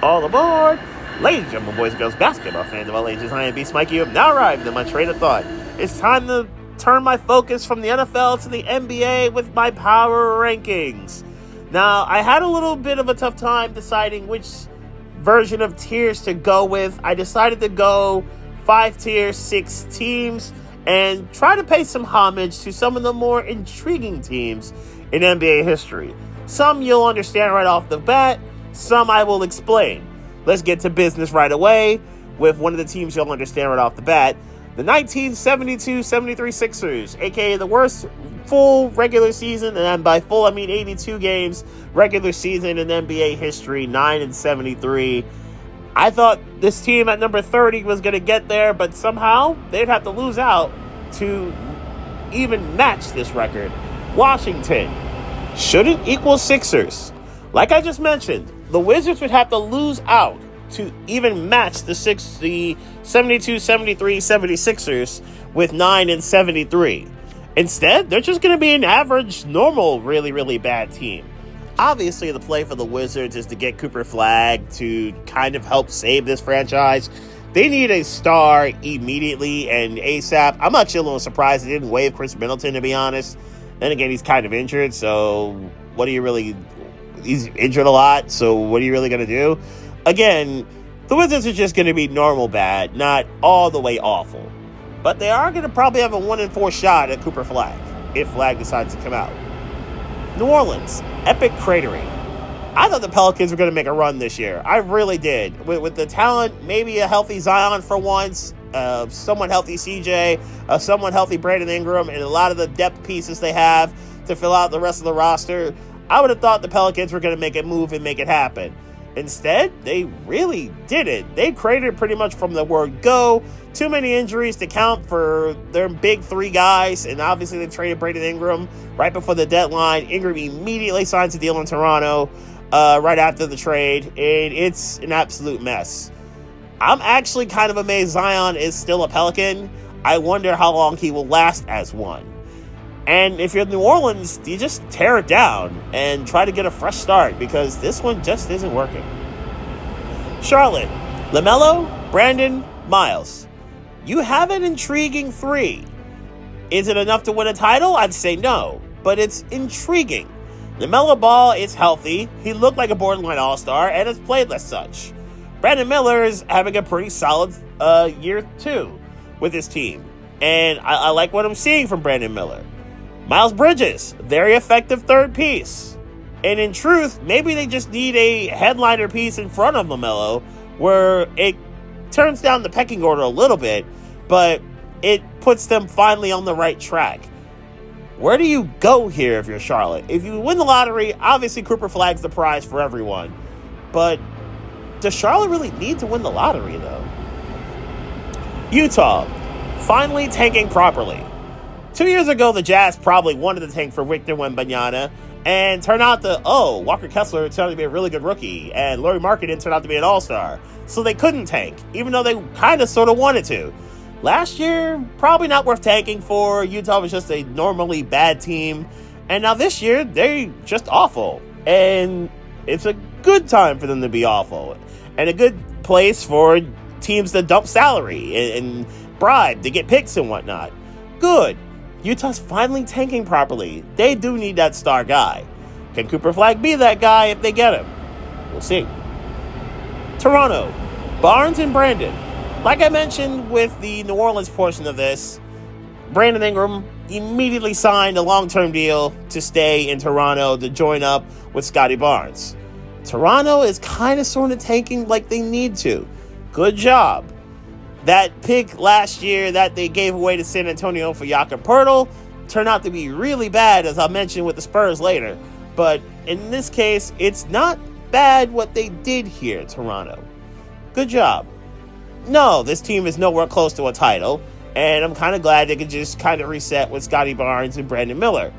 All aboard! Ladies and gentlemen, boys and girls, basketball fans of all ages, I am Beast Mike. You have now arrived at my train of thought. It's time to turn my focus from the NFL to the NBA with my power rankings. Now, I had a little bit of a tough time deciding which version of tiers to go with. I decided to go 5 tiers, 6 teams, and try to pay some homage to some of the more intriguing teams in NBA history. Some you'll understand right off the bat, some I will explain. Let's get to business right away with one of the teams you'll understand right off the bat. The 1972-73 Sixers, aka the worst full regular season, and by full I mean 82 games regular season in NBA history, 9-73. I thought this team at number 30 was going to get there, but somehow they'd have to lose out to even match this record. Washington shouldn't equal Sixers. Like I just mentioned, the Wizards would have to lose out to even match the 72-73 76ers with 9-73. Instead, they're just going to be an average, normal, really, really bad team. Obviously, the play for the Wizards is to get Cooper Flagg to kind of help save this franchise. They need a star immediately and ASAP. I'm actually a little surprised they didn't waive Chris Middleton, to be honest. Then again, he's kind of injured, so what do you really... He's injured a lot, so what are you really going to do? Again, the Wizards are just going to be normal bad, not all the way awful. But they are going to probably have a 1-4 shot at Cooper Flagg, if Flagg decides to come out. New Orleans, epic cratering. I thought the Pelicans were going to make a run this year. I really did. With the talent, maybe a healthy Zion for once, somewhat healthy CJ, somewhat healthy Brandon Ingram, and a lot of the depth pieces they have to fill out the rest of the roster, I would have thought the Pelicans were going to make it move and make it happen. Instead, they really didn't. They cratered pretty much from the word go. Too many injuries to count for their big 3 guys, and obviously they traded Brandon Ingram right before the deadline. Ingram immediately signs a deal in Toronto right after the trade, and it's an absolute mess. I'm actually kind of amazed Zion is still a Pelican. I wonder how long he will last as one. And if you're New Orleans, you just tear it down and try to get a fresh start because this one just isn't working. Charlotte, LaMelo, Brandon, Miles. You have an intriguing 3. Is it enough to win a title? I'd say no, but it's intriguing. LaMelo Ball is healthy. He looked like a borderline all-star and has played as such. Brandon Miller is having a pretty solid year 2 with his team. And I like what I'm seeing from Brandon Miller. Miles Bridges, very effective third piece. And in truth, maybe they just need a headliner piece in front of LaMelo where it turns down the pecking order a little bit, but it puts them finally on the right track. Where do you go here if you're Charlotte? If you win the lottery, obviously Cooper Flagg's the prize for everyone. But does Charlotte really need to win the lottery, though? Utah, finally tanking properly. 2 years ago, the Jazz probably wanted to tank for Victor Wembanyama, and turned out Walker Kessler turned out to be a really good rookie, and Lauri Markkanen turned out to be an all-star. So they couldn't tank, even though they kind of sort of wanted to. Last year, probably not worth tanking for. Utah was just a normally bad team. And now this year, they're just awful. And it's a good time for them to be awful. And a good place for teams to dump salary and bribe to get picks and whatnot. Good. Utah's finally tanking properly. They do need that star guy. Can Cooper Flagg be that guy if they get him? We'll see. Toronto, Barnes and Brandon. Like I mentioned with the New Orleans portion of this, Brandon Ingram immediately signed a long-term deal to stay in Toronto to join up with Scottie Barnes. Toronto is kind of sort of tanking like they need to. Good job. That pick last year that they gave away to San Antonio for Jakob Poeltl turned out to be really bad, as I'll mention with the Spurs later. But in this case, it's not bad what they did here, Toronto. Good job. No, this team is nowhere close to a title, and I'm kind of glad they could just kind of reset with Scottie Barnes and Brandon Miller.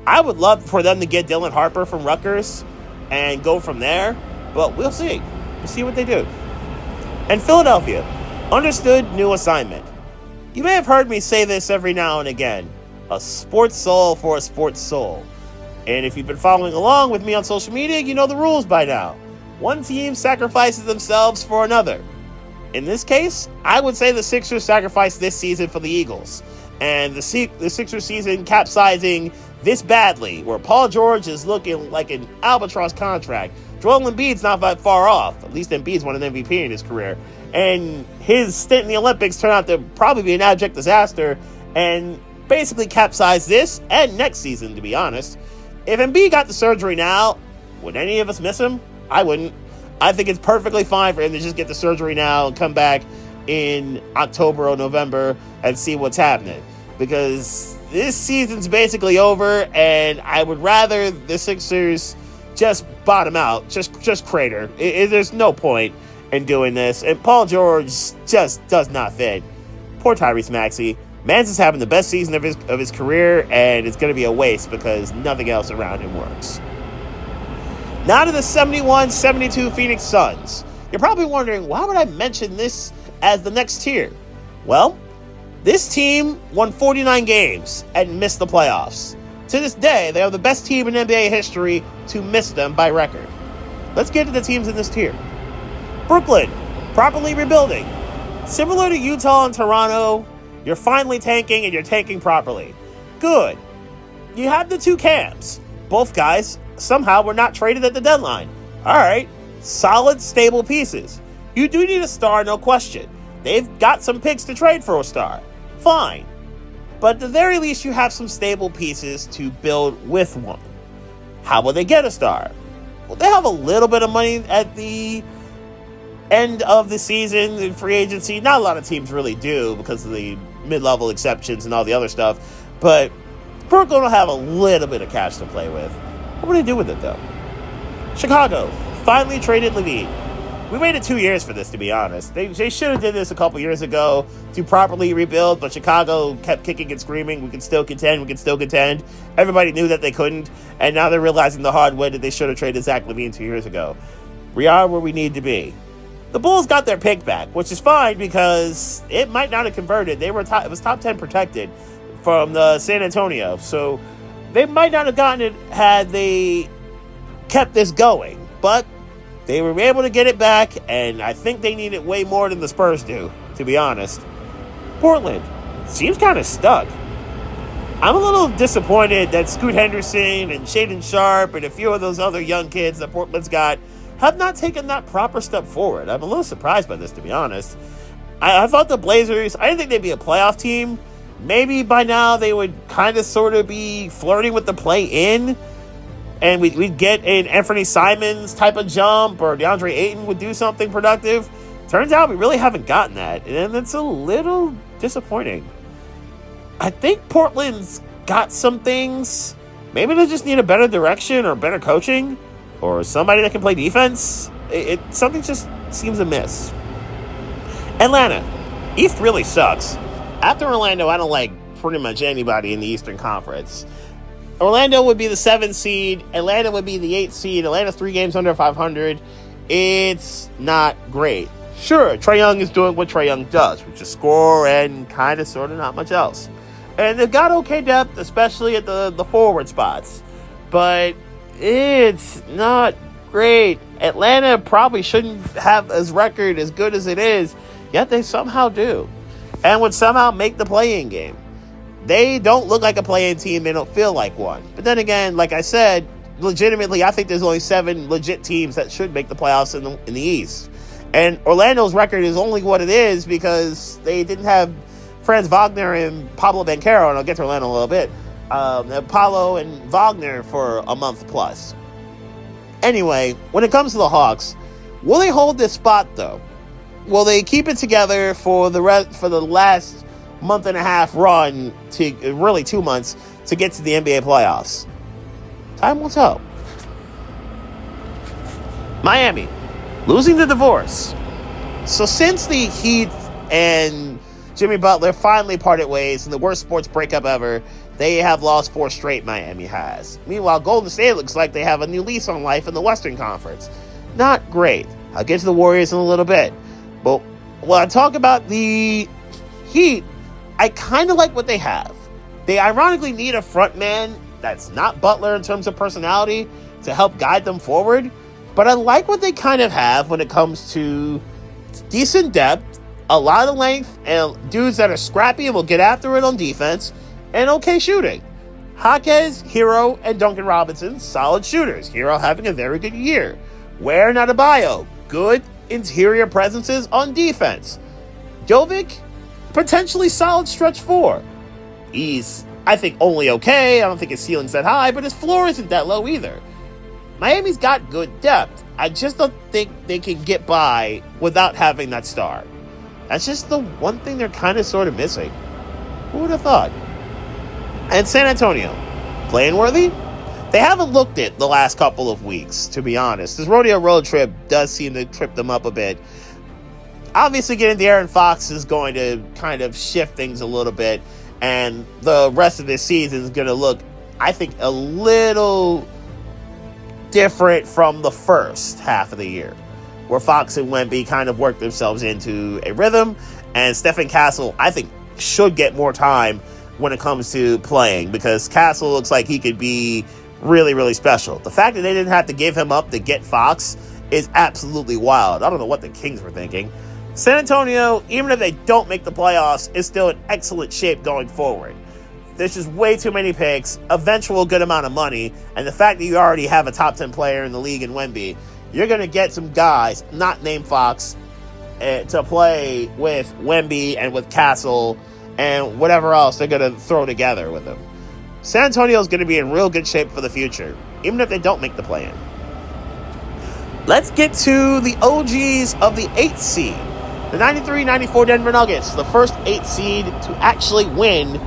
I would love for them to get Dylan Harper from Rutgers and go from there, but we'll see. We'll see what they do. And Philadelphia. Understood, new assignment. You may have heard me say this every now and again. A sports soul for a sports soul. And if you've been following along with me on social media, you know the rules by now. one team sacrifices themselves for another. In this case, I would say the Sixers sacrificed this season for the Eagles. And the Sixers season capsizing this badly, where Paul George is looking like an albatross contract. Joel Embiid's not that far off. At least Embiid's won an MVP in his career. And his stint in the Olympics turned out to probably be an abject disaster and basically capsized this and next season, to be honest. If Embiid got the surgery now, would any of us miss him? I wouldn't. I think it's perfectly fine for him to just get the surgery now and come back in October or November and see what's happening. Because this season's basically over, and I would rather the Sixers just bottom out, just crater. There's no point in doing this. And Paul George just does not fit. Poor Tyrese Maxey. Mans is having the best season of his career, and it's going to be a waste because nothing else around him works. Now to the 71-72 Phoenix Suns. You're probably wondering, why would I mention this as the next tier? Well, this team won 49 games and missed the playoffs. To this day, they are the best team in NBA history to miss them by record. Let's get to the teams in this tier. Brooklyn, properly rebuilding. Similar to Utah and Toronto, you're finally tanking and you're tanking properly. Good. You have the two Cams. Both guys somehow were not traded at the deadline. All right, solid, stable pieces. You do need a star, no question. They've got some picks to trade for a star. Fine. But at the very least, you have some stable pieces to build with one. How will they get a star? Well, they have a little bit of money at the end of the season in free agency. Not a lot of teams really do because of the mid-level exceptions and all the other stuff. But Brooklyn will have a little bit of cash to play with. What will they do with it, though? Chicago finally traded LaVine. We waited 2 years for this, to be honest. They should have did this a couple years ago to properly rebuild, but Chicago kept kicking and screaming, we can still contend. Everybody knew that they couldn't, and now they're realizing the hard way that they should have traded Zach LaVine 2 years ago. We are where we need to be. The Bulls got their pick back, which is fine because it might not have converted. It was top 10 protected from the San Antonio, so they might not have gotten it had they kept this going, but they were able to get it back, and I think they need it way more than the Spurs do, to be honest. Portland seems kind of stuck. I'm a little disappointed that Scoot Henderson and Shaedon Sharpe and a few of those other young kids that Portland's got have not taken that proper step forward. I'm a little surprised by this, to be honest. I thought the Blazers, I didn't think they'd be a playoff team. Maybe by now they would kind of sort of be flirting with the play-in, and we'd get an Anthony Simons type of jump, or DeAndre Ayton would do something productive. Turns out we really haven't gotten that, and it's a little disappointing. I think Portland's got some things. Maybe they just need a better direction or better coaching or somebody that can play defense. Something just seems amiss. Atlanta. East really sucks. After Orlando, I don't like pretty much anybody in the Eastern Conference. Orlando would be the 7th seed. Atlanta would be the 8th seed. Atlanta's 3 games under 500. It's not great. Sure, Trae Young is doing what Trae Young does, which is score and kind of sort of not much else. And they've got okay depth, especially at the forward spots. But it's not great. Atlanta probably shouldn't have a record as good as it is, yet they somehow do. And would somehow make the play-in game. They don't look like a play-in team. They don't feel like one. But then again, like I said, legitimately, I think there's only 7 legit teams that should make the playoffs in the East. And Orlando's record is only what it is because they didn't have Franz Wagner and Pablo Banchero, and I'll get to Orlando in a little bit, Paulo and Wagner for a month plus. Anyway, when it comes to the Hawks, will they hold this spot, though? Will they keep it together for the last month and a half run, to really 2 months, to get to the NBA playoffs? Time will tell. Miami, losing the divorce. So since the Heat and Jimmy Butler finally parted ways in the worst sports breakup ever, they have lost 4 straight, Miami has. Meanwhile, Golden State looks like they have a new lease on life in the Western Conference. Not great. I'll get to the Warriors in a little bit. But when I talk about the Heat, I kind of like what they have. They ironically need a front man that's not Butler in terms of personality to help guide them forward. But I like what they kind of have when it comes to decent depth, a lot of length, and dudes that are scrappy and will get after it on defense, and okay shooting. Jaquez, Hero, and Duncan Robinson, solid shooters. Hero having a very good year. Ware and Adebayo, good interior presences on defense. Jovic, potentially solid stretch 4. He's, I think, only okay. I don't think his ceiling's that high, but his floor isn't that low either. Miami's got good depth. I just don't think they can get by without having that star. That's just the one thing they're kind of sort of missing. Who would have thought? And San Antonio, playing worthy? They haven't looked it the last couple of weeks, to be honest. This rodeo road trip does seem to trip them up a bit. Obviously, getting De'Aaron Fox is going to kind of shift things a little bit, and the rest of this season is going to look, I think, a little different from the first half of the year, where Fox and Wemby kind of worked themselves into a rhythm, and Stephen Castle, I think, should get more time when it comes to playing, because Castle looks like he could be really, really special. The fact that they didn't have to give him up to get Fox is absolutely wild. I don't know what the Kings were thinking. San Antonio, even if they don't make the playoffs, is still in excellent shape going forward. There's just way too many picks, eventual good amount of money, and the fact that you already have a top 10 player in the league in Wemby, you're going to get some guys, not named Fox, to play with Wemby and with Castle and whatever else they're going to throw together with them. San Antonio is going to be in real good shape for the future, even if they don't make the play-in. Let's get to the OGs of the 8th seed. The 93-94 Denver Nuggets, the first 8th seed to actually win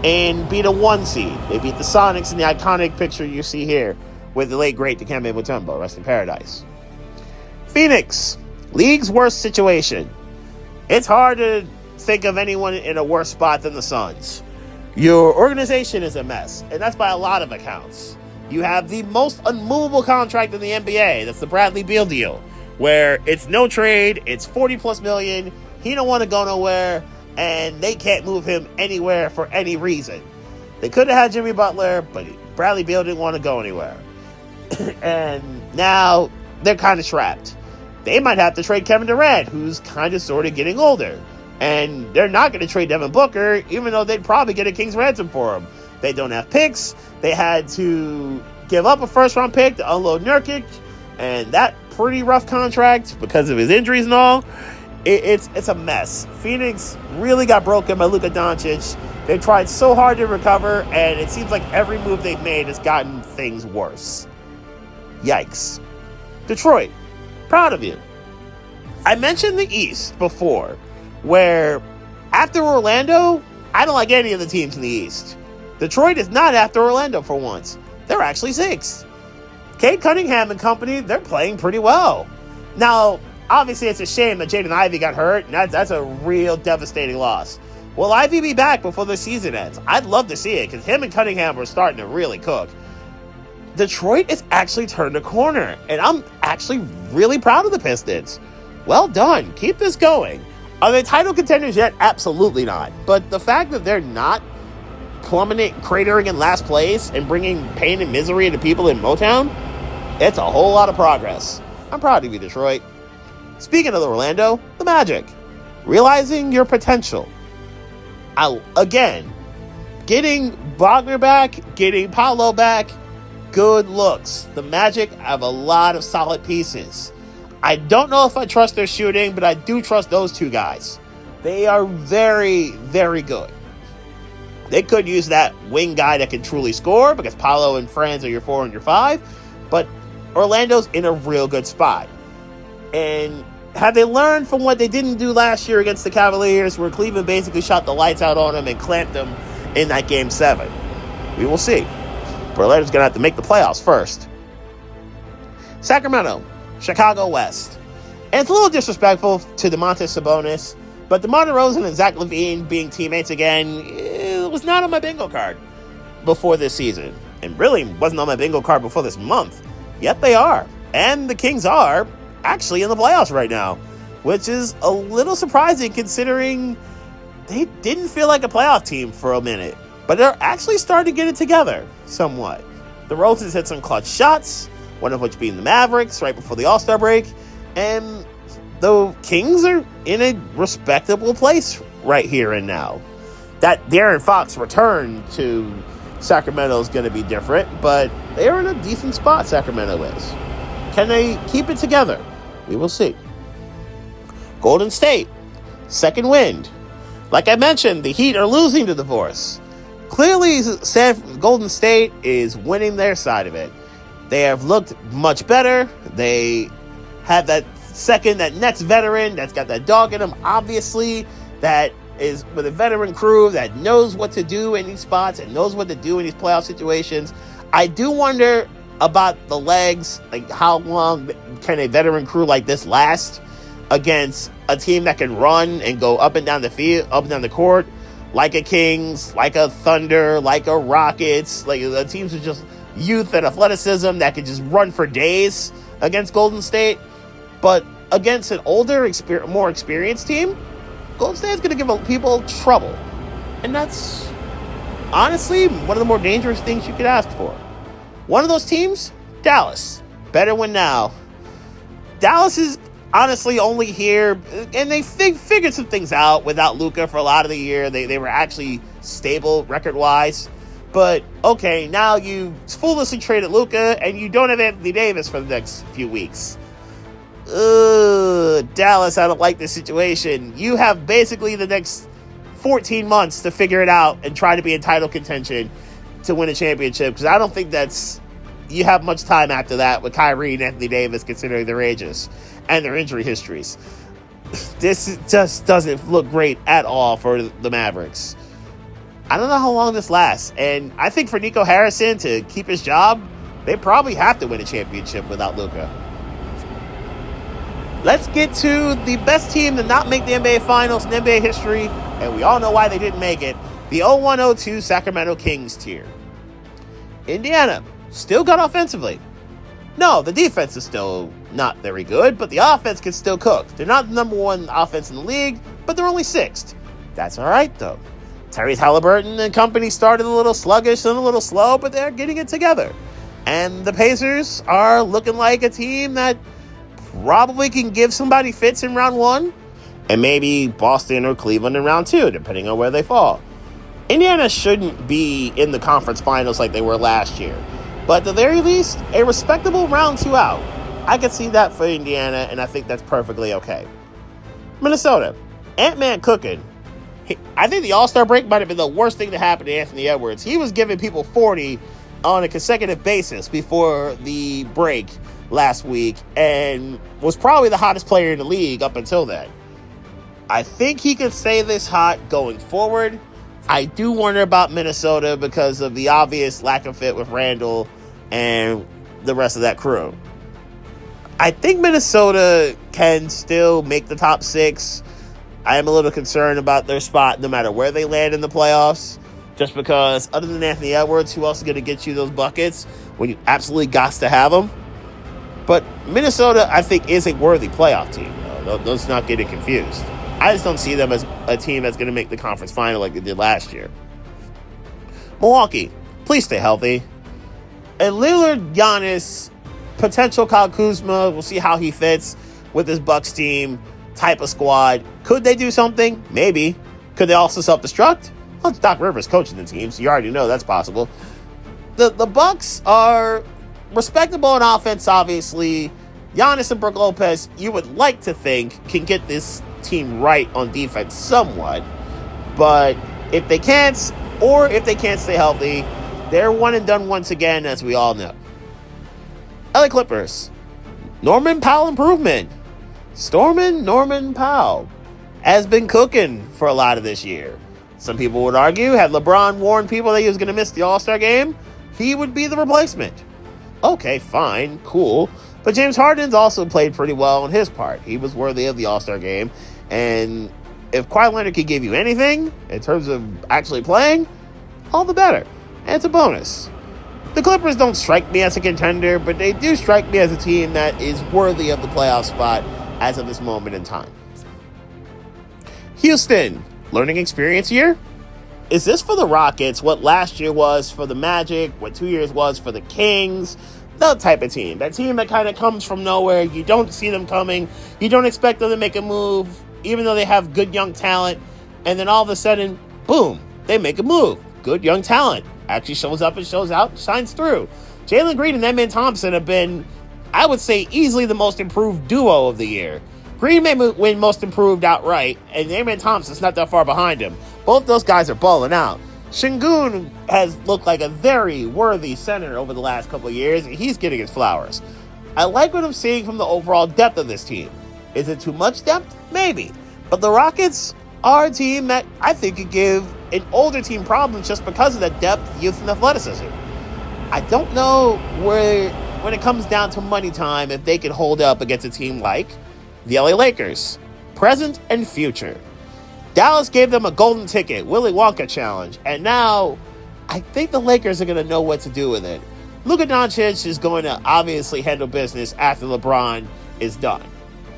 and beat a 1 seed. They beat the Sonics in the iconic picture you see here with the late, great Dikembe Mutombo. Rest in paradise. Phoenix, league's worst situation. It's hard to think of anyone in a worse spot than the Suns. Your organization is a mess, and that's by a lot of accounts. You have the most unmovable contract in the NBA. That's the Bradley Beal deal, where it's no trade, it's $40+ million, he don't want to go nowhere, and they can't move him anywhere for any reason. They could have had Jimmy Butler, but Bradley Beal didn't want to go anywhere. And now they're kind of trapped. They might have to trade Kevin Durant, who's kind of sort of getting older. And they're not going to trade Devin Booker, even though they'd probably get a king's ransom for him. They don't have picks. They had to give up a first-round pick to unload Nurkic, and that pretty rough contract because of his injuries and all. It's a mess. Phoenix really got broken by Luka Doncic. They've tried so hard to recover, and it seems like every move they've made has gotten things worse. Yikes. Detroit, proud of you. I mentioned the East before, where after Orlando, I don't like any of the teams in the East. Detroit is not after Orlando for once. They're actually 6th. Cade Cunningham and company, they're playing pretty well. Now, obviously it's a shame that Jaden Ivey got hurt, and that's a real devastating loss. Will Ivey be back before the season ends? I'd love to see it, because him and Cunningham are starting to really cook. Detroit has actually turned a corner, and I'm actually really proud of the Pistons. Well done. Keep this going. Are they title contenders yet? Absolutely not. But the fact that they're not plummeting, cratering in last place and bringing pain and misery to people in Motown, it's a whole lot of progress. I'm proud of you, Detroit. Speaking of Orlando, the Magic. Realizing your potential. Again, getting Wagner back, getting Paolo back, good looks. The Magic have a lot of solid pieces. I don't know if I trust their shooting, but I do trust those 2 guys. They are very, very good. They could use that wing guy that can truly score, because Paolo and Franz are your 4 and your 5, but Orlando's in a real good spot. And have they learned from what they didn't do last year against the Cavaliers, where Cleveland basically shot the lights out on them and clamped them in that Game 7? We will see. But Orlando's going to have to make the playoffs first. Sacramento, Chicago West. And it's a little disrespectful to DeMontis Sabonis, but DeMar DeRozan and Zach LaVine being teammates again, it was not on my bingo card before this season. And really wasn't on my bingo card before this month. Yet they are. And the Kings are actually in the playoffs right now, which is a little surprising considering they didn't feel like a playoff team for a minute. But they're actually starting to get it together somewhat. The Roses hit some clutch shots. one of which being the Mavericks right before the All-Star break. And the Kings are in a respectable place right here and now. That De'Aaron Fox return to Sacramento is going to be different, but they're in a decent spot, Sacramento is. Can they keep it together? We will see. Golden State, second wind. Like I mentioned, the Heat are losing to the Force. Clearly, Golden State is winning their side of it. They have looked much better. They have that next veteran that's got that dog in him, obviously, that is with a veteran crew that knows what to do in these spots and knows what to do in these playoff situations. I do wonder about the legs, like how long can a veteran crew like this last against a team that can run and go up and down the field, up and down the court, like a Kings, like a Thunder, like a Rockets, like the teams with just youth and athleticism that can just run for days against Golden State. But against an older, more experienced team, Golden State is going to give people trouble. And that's honestly one of the more dangerous things you could ask for. One of those teams, Dallas. Better win now. Dallas is honestly only here, and they figured some things out without Luka for a lot of the year. They were actually stable record-wise. But, okay, now you foolishly traded Luka, and you don't have Anthony Davis for the next few weeks. Dallas, I don't like this situation. You have basically the next 14 months to figure it out and try to be in title contention to win a championship, because I don't think you have much time after that with Kyrie and Anthony Davis, considering their ages and their injury histories. This just doesn't look great at all for the Mavericks. I don't know how long this lasts, and I think for Nico Harrison to keep his job, they probably have to win a championship without Luka. Let's get to the best team to not make the NBA Finals in NBA history, and we all know why they didn't make it, the 01-02 Sacramento Kings tier. Indiana, still good offensively. No, the defense is still not very good, but the offense can still cook. They're not the number one offense in the league, but they're only sixth. That's all right, though. Tyrese Halliburton and company started a little sluggish and a little slow, but they're getting it together. And the Pacers are looking like a team that probably can give somebody fits in round one, and maybe Boston or Cleveland in round two, depending on where they fall. Indiana shouldn't be in the conference finals like they were last year, but at the very least, a respectable round two out. I could see that for Indiana, and I think that's perfectly okay. Minnesota, Ant-Man cooking. I think the All-Star break might have been the worst thing to happen to Anthony Edwards. He was giving people 40 on a consecutive basis before the break last week, and was probably the hottest player in the league up until then. I think he could stay this hot going forward. I do wonder about Minnesota because of the obvious lack of fit with Randall and the rest of that crew. I think Minnesota can still make the top six. I am a little concerned about their spot no matter where they land in the playoffs, just because other than Anthony Edwards, who else is going to get you those buckets when you absolutely got to have them? But Minnesota, I think, is a worthy playoff team. Let's not get it confused. I just don't see them as a team that's going to make the conference final like they did last year. Milwaukee, please stay healthy. And Lillard, Giannis, potential Kyle Kuzma, we'll see how he fits with this Bucks team type of squad. Could they do something? Maybe. Could they also self-destruct? Well, it's Doc Rivers coaching the team, so you already know that's possible. The Bucks are respectable in offense, obviously. Giannis and Brook Lopez, you would like to think, can get this team right on defense somewhat. But if they can't, or if they can't stay healthy, they're one and done once again, as we all know. LA Clippers. Norman Powell improvement. Stormin' Norman Powell has been cooking for a lot of this year. Some people would argue, had LeBron warned people that he was going to miss the All-Star game, he would be the replacement. Okay, fine, cool. But James Harden's also played pretty well on his part. He was worthy of the All-Star game. And if Kawhi Leonard can give you anything in terms of actually playing, all the better. And it's a bonus. The Clippers don't strike me as a contender, but they do strike me as a team that is worthy of the playoff spot as of this moment in time. Houston, learning experience year? Is this for the Rockets what last year was for the Magic, what 2 years was for the Kings? That type of team. That team that kind of comes from nowhere. You don't see them coming. You don't expect them to make a move, even though they have good young talent. And then all of a sudden, boom, they make a move. Good young talent. Actually shows up and shows out, shines through. Jalen Green and Amen Thompson have been, I would say, easily the most improved duo of the year. Green may win most improved outright, and Amen Thompson's not that far behind him. Both those guys are balling out. Şengün has looked like a very worthy center over the last couple of years, and he's getting his flowers. I like what I'm seeing from the overall depth of this team. Is it too much depth? Maybe. But the Rockets are a team that I think could give an older team problems just because of that depth, youth, and athleticism. I don't know when it comes down to money time, if they can hold up against a team like the LA Lakers, present and future. Dallas gave them a golden ticket, Willy Wonka challenge, and now I think the Lakers are going to know what to do with it. Luka Doncic is going to obviously handle business after LeBron is done.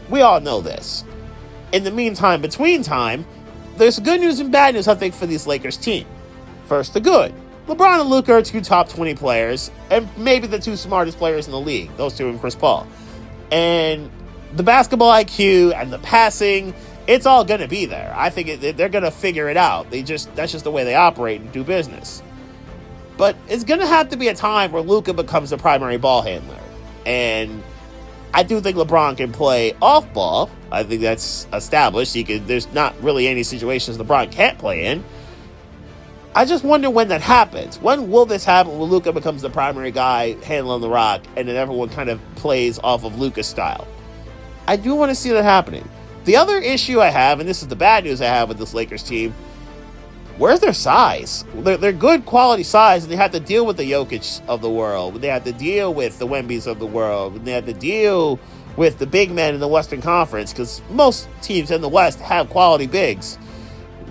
We all know this. In the meantime, between time, there's good news and bad news, I think, for this Lakers team. First, the good. LeBron and Luka are two top 20 players, and maybe the two smartest players in the league, those two and Chris Paul. And the basketball IQ and the passing, it's all going to be there. I think they're going to figure it out. That's just the way they operate and do business. But it's going to have to be a time where Luka becomes the primary ball handler. And I do think LeBron can play off ball. I think that's established. There's not really any situations LeBron can't play in. I just wonder when that happens. When will this happen when Luka becomes the primary guy handling the rock and then everyone kind of plays off of Luka's style? I do want to see that happening. The other issue I have, and this is the bad news I have with this Lakers team, where's their size? They're good quality size, and they have to deal with the Jokic of the world. They have to deal with the Wembys of the world. And they have to deal with the big men in the Western Conference, because most teams in the West have quality bigs.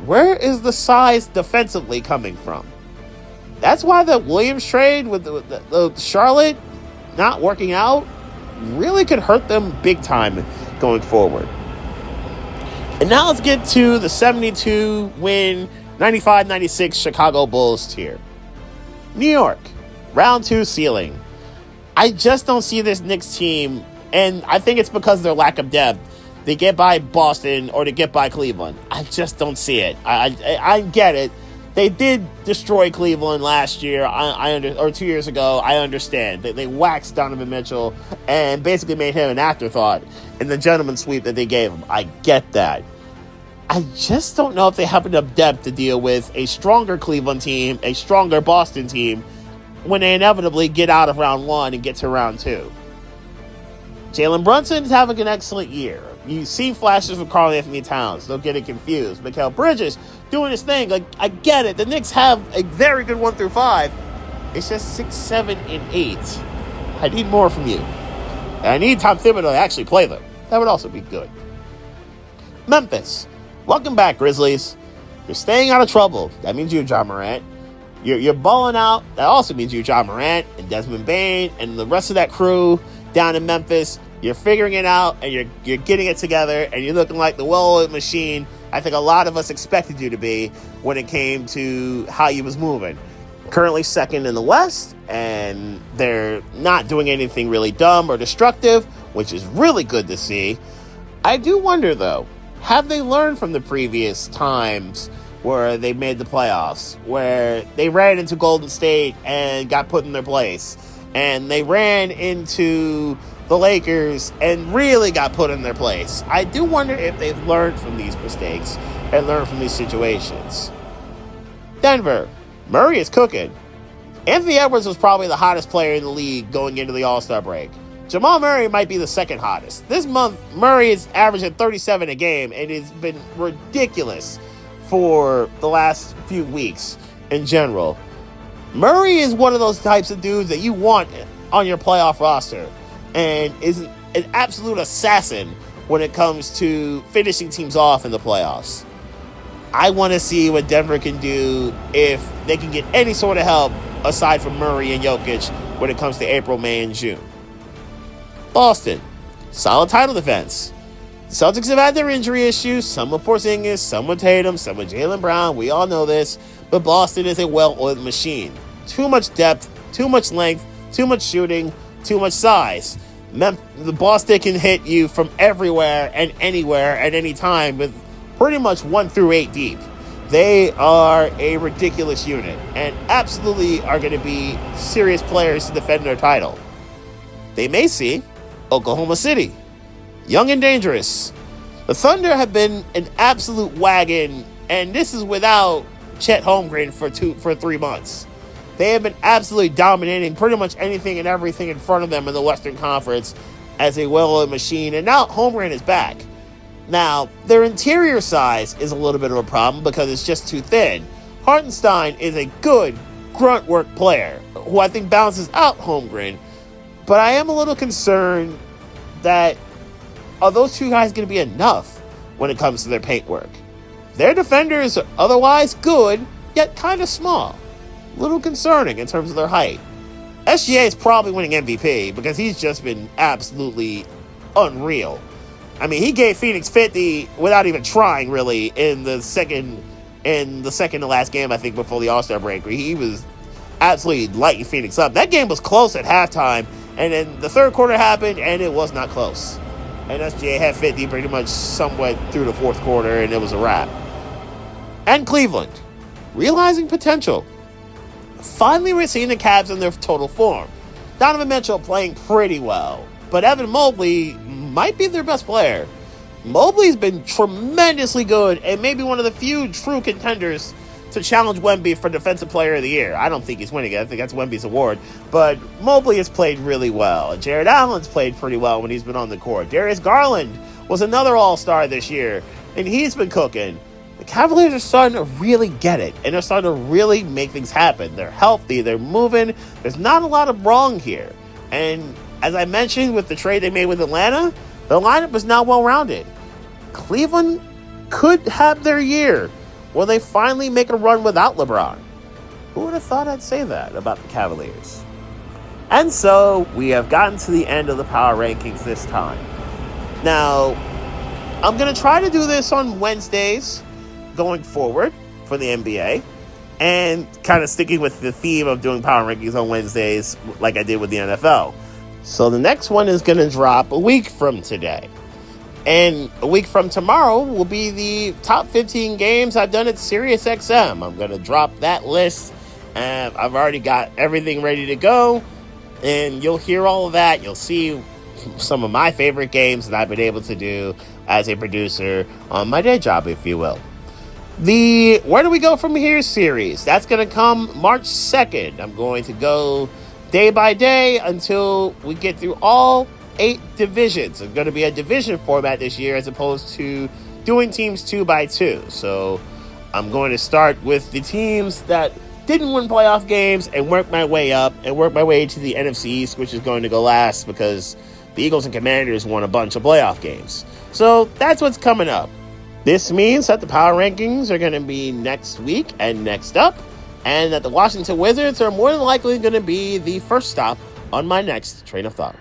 Where is the size defensively coming from? That's why the Williams trade with the Charlotte not working out really could hurt them big time going forward. And now let's get to the 72-win 95-96 Chicago Bulls tier. New York, round 2 ceiling. I just don't see this Knicks team, and I think it's because of their lack of depth. They get by Boston or they get by Cleveland. I just don't see it. I get it. They did destroy Cleveland last year, or 2 years ago. I understand. They waxed Donovan Mitchell and basically made him an afterthought in the gentleman's sweep that they gave him. I get that. I just don't know if they have enough depth to deal with a stronger Cleveland team, a stronger Boston team, when they inevitably get out of round 1 and get to round 2. Jalen Brunson is having an excellent year. You see flashes from Karl-Anthony Towns. Don't get it confused. Mikal Bridges doing his thing. Like, I get it. The Knicks have a very good 1 through 5. It's just 6, 7, and 8. I need more from you. And I need Tom Thibodeau to actually play them. That would also be good. Memphis. Welcome back, Grizzlies. You're staying out of trouble. That means you, Ja Morant. You're balling out. That also means you, Ja Morant, and Desmond Bane, and the rest of that crew down in Memphis. You're figuring it out, and you're getting it together, and you're looking like the well-oiled machine I think a lot of us expected you to be when it came to how you was moving. Currently second in the West, and they're not doing anything really dumb or destructive, which is really good to see. I do wonder, though, have they learned from the previous times where they made the playoffs, where they ran into Golden State and got put in their place, and they ran into the Lakers and really got put in their place? I do wonder if they've learned from these mistakes and learned from these situations. Denver. Murray is cooking. Anthony Edwards was probably the hottest player in the league going into the All-Star break. Jamal Murray might be the second hottest. This month, Murray is averaging 37 a game, and it's been ridiculous for the last few weeks in general. Murray is one of those types of dudes that you want on your playoff roster, and is an absolute assassin when it comes to finishing teams off in the playoffs. I want to see what Denver can do if they can get any sort of help aside from Murray and Jokic when it comes to April, May, and June. Boston, solid title defense. The Celtics have had their injury issues, some with Porzingis, some with Tatum, some with Jaylen Brown. We all know this, but Boston is a well-oiled machine. Too much depth, too much length, too much shooting, too much size. The Boston can hit you from everywhere and anywhere at any time with pretty much 1 through 8 deep. They are a ridiculous unit and absolutely are going to be serious players to defend their title. They may see Oklahoma City, young and dangerous. The Thunder have been an absolute wagon, and this is without Chet Holmgren for 3 months. They have been absolutely dominating pretty much anything and everything in front of them in the Western Conference as a well-oiled machine, and now Holmgren is back. Now, their interior size is a little bit of a problem because it's just too thin. Hartenstein is a good grunt work player who I think balances out Holmgren, but I am a little concerned that are those two guys going to be enough when it comes to their paint work? Their defenders are otherwise good, yet kind of small. Little concerning in terms of their height. SGA is probably winning MVP because he's just been absolutely unreal. I mean, he gave Phoenix 50 without even trying, really, in the second to last game, I think, before the All-Star break. He was absolutely lighting Phoenix up. That game was close at halftime, and then the third quarter happened, and it was not close. And SGA had 50 pretty much somewhat through the fourth quarter, and it was a wrap. And Cleveland, realizing potential. Finally, we're seeing the Cavs in their total form. Donovan Mitchell playing pretty well, but Evan Mobley might be their best player. Mobley's been tremendously good and maybe one of the few true contenders to challenge Wemby for Defensive Player of the Year. I don't think he's winning it. I think that's Wemby's award. But Mobley has played really well. Jared Allen's played pretty well when he's been on the court. Darius Garland was another All-Star this year, and he's been cooking. The Cavaliers are starting to really get it, and they're starting to really make things happen. They're healthy, they're moving. There's not a lot of wrong here. And as I mentioned with the trade they made with Atlanta, the lineup is now well-rounded. Cleveland could have their year where they finally make a run without LeBron. Who would have thought I'd say that about the Cavaliers? And so we have gotten to the end of the power rankings this time. Now, I'm going to try to do this on Wednesdays going forward for the NBA, and kind of sticking with the theme of doing power rankings on Wednesdays like I did with the NFL. So the next one is going to drop a week from today. And a week from tomorrow will be the top 15 games I've done at SiriusXM. I'm going to drop that list, and I've already got everything ready to go, and you'll hear all of that. You'll see some of my favorite games that I've been able to do as a producer on my day job, if you will. The Where Do We Go From Here series, that's going to come March 2nd. I'm going to go day by day until we get through all 8 divisions. It's going to be a division format this year as opposed to doing teams 2 by 2. So I'm going to start with the teams that didn't win playoff games and work my way up and work my way to the NFC East, which is going to go last because the Eagles and Commanders won a bunch of playoff games. So that's what's coming up. This means that the power rankings are going to be next week and next up, and that the Washington Wizards are more than likely going to be the first stop on my next train of thought.